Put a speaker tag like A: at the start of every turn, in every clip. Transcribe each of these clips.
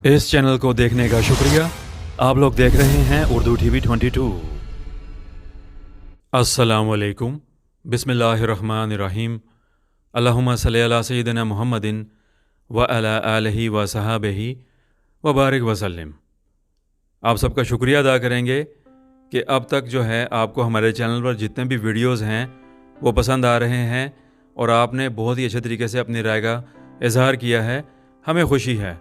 A: इस चैनल को देखने का शुक्रिया। आप लोग देख रहे हैं उर्दू टीवी 22। अस्सलामुअलैकुम, बिस्मिल्लाहिर्रहमानिर्रहीम, अल्लाहुम्मा सल्ली अला सय्यिदिना मुहम्मदिन व अला आलिहि व सहाबिहि व बारिक वसल्लम। आप सबका शुक्रिया अदा करेंगे कि अब तक जो है आपको हमारे चैनल पर जितने भी वीडियोस हैं वो पसंद आ रहे हैं और आपने बहुत ही अच्छे तरीके से अपनी राय का इजहार किया है। हमें खुशी है।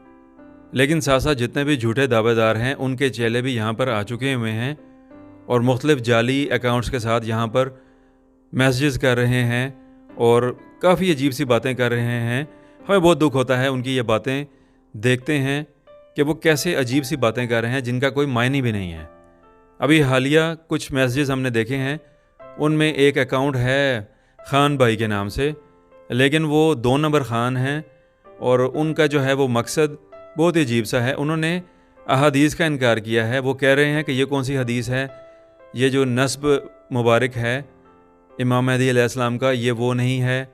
A: लेकिन साथ साथ जितने भी झूठे दावेदार हैं उनके चेले भी यहाँ पर आ चुके हुए हैं और मुख्तलिफ जाली अकाउंट्स के साथ यहाँ पर मैसेजेस कर रहे हैं और काफ़ी अजीब सी बातें कर रहे हैं। हमें बहुत दुख होता है उनकी ये बातें देखते हैं कि वो कैसे अजीब सी बातें कर रहे हैं जिनका कोई मायने भी नहीं है। अभी हालिया कुछ मैसेजेस हमने देखे हैं, उनमें एक अकाउंट है ख़ान भाई के नाम से, लेकिन वो 2 नंबर ख़ान हैं और उनका जो है वो मकसद बहुत ही अजीब सा है। उन्होंने अहादीस का इनकार किया है। वो कह रहे हैं कि ये कौन सी हदीस है, ये जो नस्ब मुबारक है इमाम महदी अलैहिस्सलाम का, ये वो नहीं है,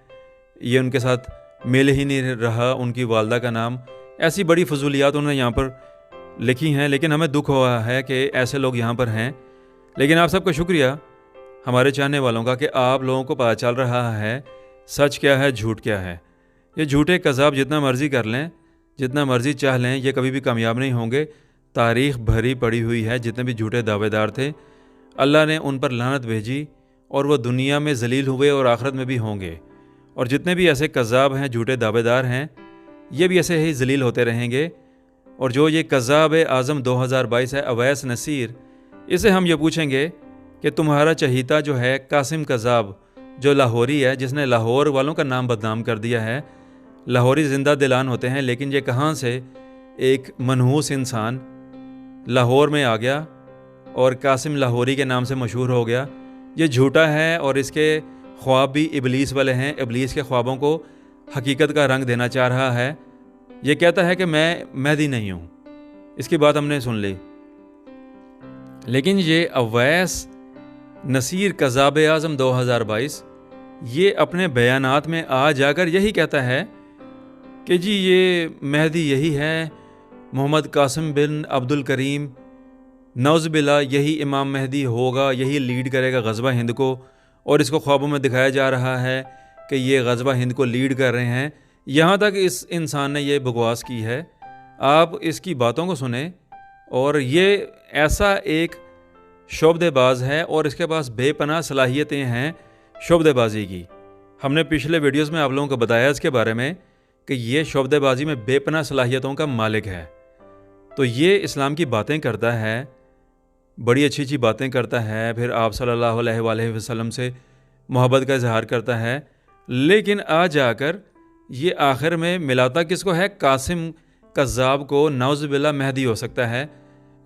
A: ये उनके साथ मिल ही नहीं रहा उनकी वालदा का नाम। ऐसी बड़ी फजूलियात उन्होंने यहाँ पर लिखी हैं, लेकिन हमें दुख हुआ है कि ऐसे लोग यहाँ पर हैं। लेकिन आप सबका शुक्रिया हमारे चाहने वालों का कि आप लोगों को पता चल रहा है सच क्या है, झूठ क्या है। ये झूठे कज़ाब जितना मर्ज़ी कर लें, जितना मर्ज़ी चाह लें, ये कभी भी कामयाब नहीं होंगे। तारीख़ भरी पड़ी हुई है, जितने भी झूठे दावेदार थे अल्लाह ने उन पर लानत भेजी और वो दुनिया में जलील हुए और आखिरत में भी होंगे। और जितने भी ऐसे कज़ाब हैं, झूठे दावेदार हैं, ये भी ऐसे ही जलील होते रहेंगे। और जो ये कज़ाब आज़म 2022 है अवैस नसीर, इसे हम ये पूछेंगे कि तुम्हारा चहीता जो है कासिम कज़ाब जो लाहौरी है, जिसने लाहौर वालों का नाम बदनाम कर दिया है, लाहौरी ज़िंदा दिलान होते हैं, लेकिन ये कहाँ से एक मनहूस इंसान लाहौर में आ गया और कासिम लाहौरी के नाम से मशहूर हो गया। ये झूठा है और इसके ख्वाब भी इबलीस वाले हैं। इबलीस के ख्वाबों को हकीकत का रंग देना चाह रहा है। ये कहता है कि मैं महदी नहीं हूँ, इसकी बात हमने सुन ली। लेकिन ये अवैस नसीर कज़ाब आज़म 2022 ये अपने बयानात में आ जाकर यही कहता है कि जी ये महदी यही है, मोहम्मद कासिम बिन अब्दुल करीम नौज़बिल्ला यही इमाम महदी होगा, यही लीड करेगा ग़ज़वा हिंद को। और इसको ख्वाबों में दिखाया जा रहा है कि ये ग़ज़वा हिंद को लीड कर रहे हैं। यहाँ तक इस इंसान ने ये बकवास की है। आप इसकी बातों को सुने और ये ऐसा एक शोबदेबाज है और इसके पास बेपनाह सलाहियतें हैं शोबदेबाजी की। हमने पिछले वीडियोस में आप लोगों को बताया इसके बारे में कि ये शोबदेबाजी में बेपनाह सलाहियतों का मालिक है। तो ये इस्लाम की बातें करता है, बड़ी अच्छी अच्छी बातें करता है, फिर आप सल्लल्लाहु अलैहि वसल्लम से मोहब्बत का इजहार करता है, लेकिन आ जाकर ये आखिर में मिलाता किसको है, कासिम कज़्ज़ाब को। नौज़बिल्ला महदी हो सकता है।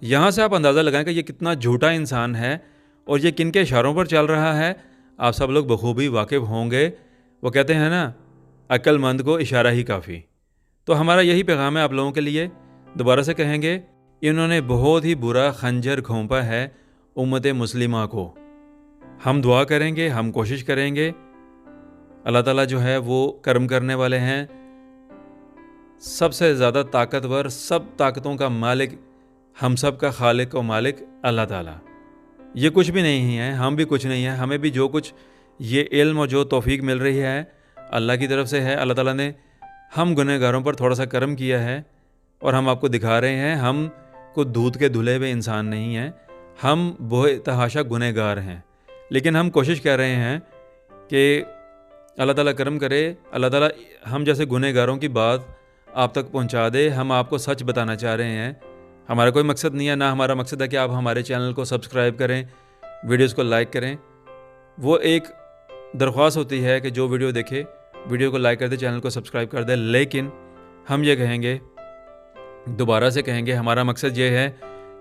A: यहाँ से आप अंदाज़ा लगाएं कि ये कितना झूठा इंसान है और ये किन के इशारों पर चल रहा है। आप सब लोग बखूबी वाकिफ़ होंगे। वो कहते हैं ना, अक्लमंद को इशारा ही काफ़ी। तो हमारा यही पैगाम है आप लोगों के लिए। दोबारा से कहेंगे, इन्होंने बहुत ही बुरा खंजर घोंपा है उम्मत मुस्लिमा को। हम दुआ करेंगे, हम कोशिश करेंगे। अल्लाह ताला जो है वो कर्म करने वाले हैं। सबसे ज़्यादा ताकतवर, सब ताकतों का मालिक, हम सब का खालिक और मालिक अल्लाह ताला। ये कुछ भी नहीं है, हम भी कुछ नहीं है। हमें भी जो कुछ ये इल्म और जो तौफीक मिल रही है अल्लाह की तरफ से है। अल्लाह ताला ने हम गुनहगारों पर थोड़ा सा करम किया है और हम आपको दिखा रहे हैं हम को दूध के धुले हुए इंसान नहीं हैं। हम बेतहाशा गुनहगार हैं, लेकिन हम कोशिश कर रहे हैं कि अल्लाह ताला करम करे, अल्लाह ताला हम जैसे गुनहगारों की बात आप तक पहुंचा दे। हम आपको सच बताना चाह रहे हैं। हमारा कोई मकसद नहीं है, ना हमारा मकसद है कि आप हमारे चैनल को सब्सक्राइब करें, वीडियोस को लाइक करें। वो एक दरख्वास्त होती है कि जो वीडियो देखे वीडियो को लाइक कर दे, चैनल को सब्सक्राइब कर दे। लेकिन हम ये कहेंगे, दोबारा से कहेंगे, हमारा मकसद ये है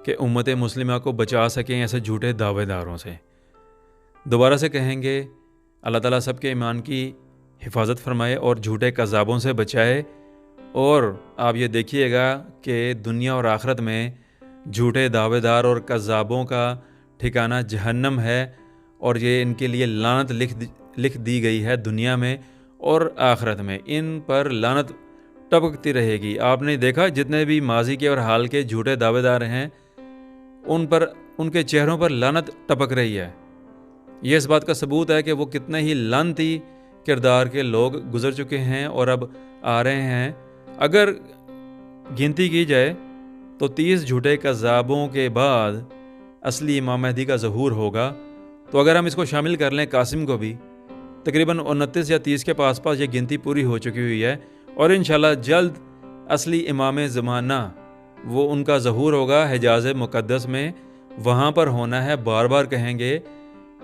A: कि उम्मत मुस्लिमा को बचा सकें ऐसे झूठे दावेदारों से। दोबारा से कहेंगे, अल्लाह ताला सबके ईमान की हिफाजत फरमाए और झूठे कज़ाबों से बचाए। और आप ये देखिएगा कि दुनिया और आखिरत में झूठे दावेदार और कज़ाबों का ठिकाना जहन्नम है और ये इनके लिए लानत लिख दी गई है दुनिया में और आखिरत में। इन पर लानत टपकती रहेगी। आपने देखा जितने भी माजी के और हाल के झूठे दावेदार हैं उन पर, उनके चेहरों पर लानत टपक रही है। ये इस बात का सबूत है कि वो कितने ही लानती किरदार के लोग गुजर चुके हैं और अब आ रहे हैं। अगर गिनती की जाए तो 30 झूठे कज़ाबों के बाद असली इमाम महदी का ज़हूर होगा। तो अगर हम इसको शामिल कर लें कासिम को भी, तकरीबन 29 या 30 के पास ये गिनती पूरी हो चुकी हुई है। और इंशाल्लाह जल्द असली इमाम ज़माना वो उनका ज़हूर होगा हिजाज़ मुक़द्दस में। वहाँ पर होना है, बार बार कहेंगे,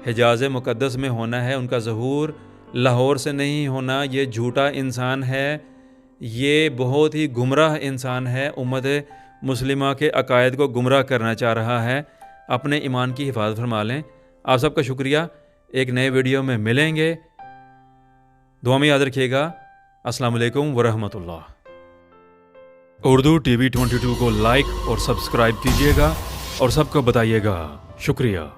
A: हिजाज़ मुक़द्दस में होना है उनका ज़हूर, लाहौर से नहीं होना। ये झूठा इंसान है, ये बहुत ही गुमराह इंसान है, उम्मत मुस्लिमा के अकायद को गुमराह करना चाह रहा है। अपने ईमान की हिफाजत फरमा लें। आप सबका शुक्रिया। एक नए वीडियो में मिलेंगे। दुआ में याद रखिएगा। अस्सलाम वालेकुम वरहमतुल्लाह। उर्दू TV 22 को लाइक और सब्सक्राइब कीजिएगा और सबको बताइएगा। शुक्रिया।